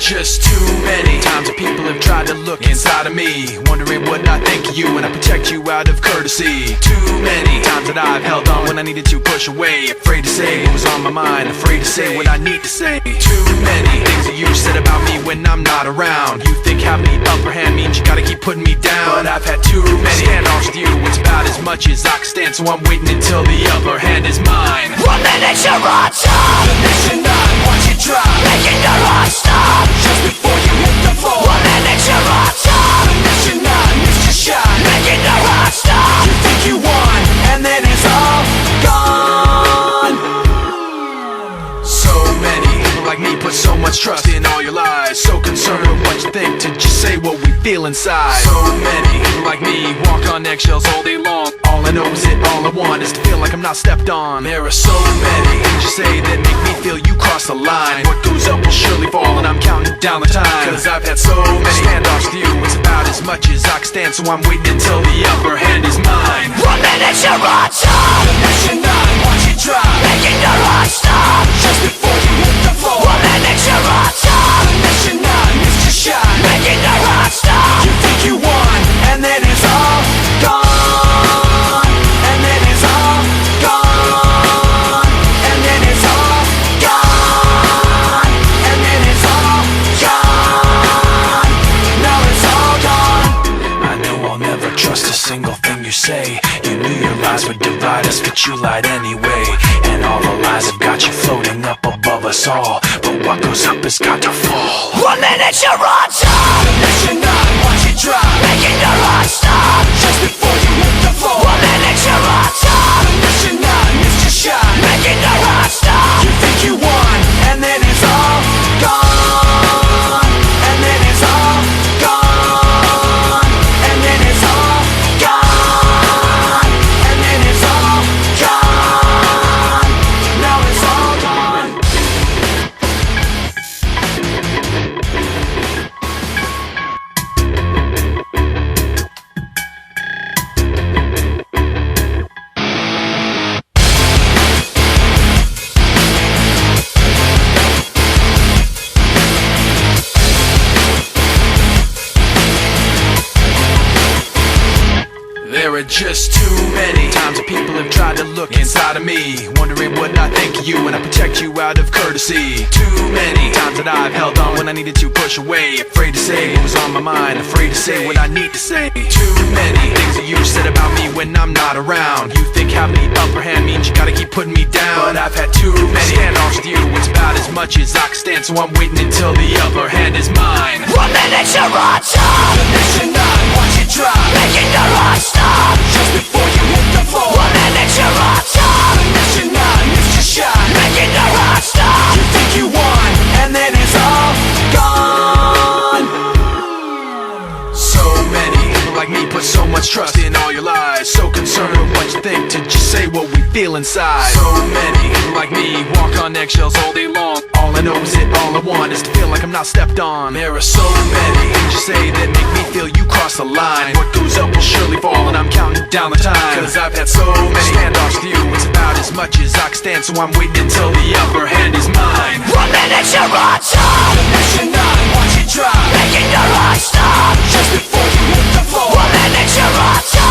just too many times that people have tried to look inside of me, wondering what I think of you and I protect you out of courtesy. Too many times that I've held on when I needed to push away, afraid to say what was on my mind, afraid to say what I need to say. Too many things that you said about me when I'm not around. You think having the upper hand means you gotta keep putting me down, but I've had too many standoffs with you. It's about as much as I can stand, so I'm waiting until the upper hand is mine. 1 minute you're on top, the next you're not, watch it drop, making the heart stop just before you hit the floor. 1 minute you're on top, the next you're not, missed your shot, making the heart stop. you think you won, and then it's all gone. So many people like me put so much trust in all your lies, so concerned with what you think to just say what we feel inside. So many people like me walk on eggshells all day long. All I know is it, all I want is to feel like I'm not stepped on. There are so many things you say that make me feel you crossed the line. What goes up will surely fall, and I'm counting down the time, cause I've had so many standoffs with you. It's about as much as I can stand, so I'm waiting until the upper hand is mine. 1 minute you're on top, the next you're not, watch it drop, making the heart stop just before you hit the floor. 1 minute you're on top, the next you're not, missed your shot, making the heart stop. you think you won, and then it's all gone. And then it's all gone. And then it's all gone. And then it's all gone. Now it's all gone. I know I'll never trust a single thing you say. You knew your lies would divide us, but you lied anyway. And all the lies have got you floating up above us all, but what goes up has got to fall. 1 minute you're on top, The next you're not, watch it drop, making the heart stop just before you hit the floor. 1 minute you're on top, The next you're not, missed your shot, making the heart stop. you think you won, and then it's all gone. And then it's all gone. And then it's all gone. And then it's all gone. Now it's all gone. There are just too many times that people have tried to look inside of me, wondering what I think of you and I protect you out of courtesy. Too many times that I've held on when I needed to push away, afraid to say what was on my mind, afraid to say what I need to say. Too many things that you said about me when I'm not around. You think having the upper hand means you gotta keep putting me down, but I've had too many standoffs with you. It's about as much as I can stand, so I'm waiting until the upper hand is mine. 1 minute you're on top, The next you're not, watch it drop, making the heart stop just before you hit the floor. One minute you're on top, The next you're not, missed your shot, making the heart stop. you think you won, and then it's all gone. And then it's all gone. Now it's all gone. One minute you're on top, making the heart stop. you think you won, and then it's all gone. So many people like me put so much trust in all your lies, so concerned with what you think to just say what we feel inside. So many people like me walk on eggshells all day long. All I know is it, all I want is to feel like I'm not stepped on. There are so many things you say that make me feel you crossed the line. What goes up will surely fall, and I'm counting down the time, cause I've had so many standoffs with you. It's about as much as I can stand, so I'm waiting until the upper hand is mine. 1 minute you're on top, The next you're not, watch it drop, making the heart stop just before you hit the floor. 1 minute you're on top,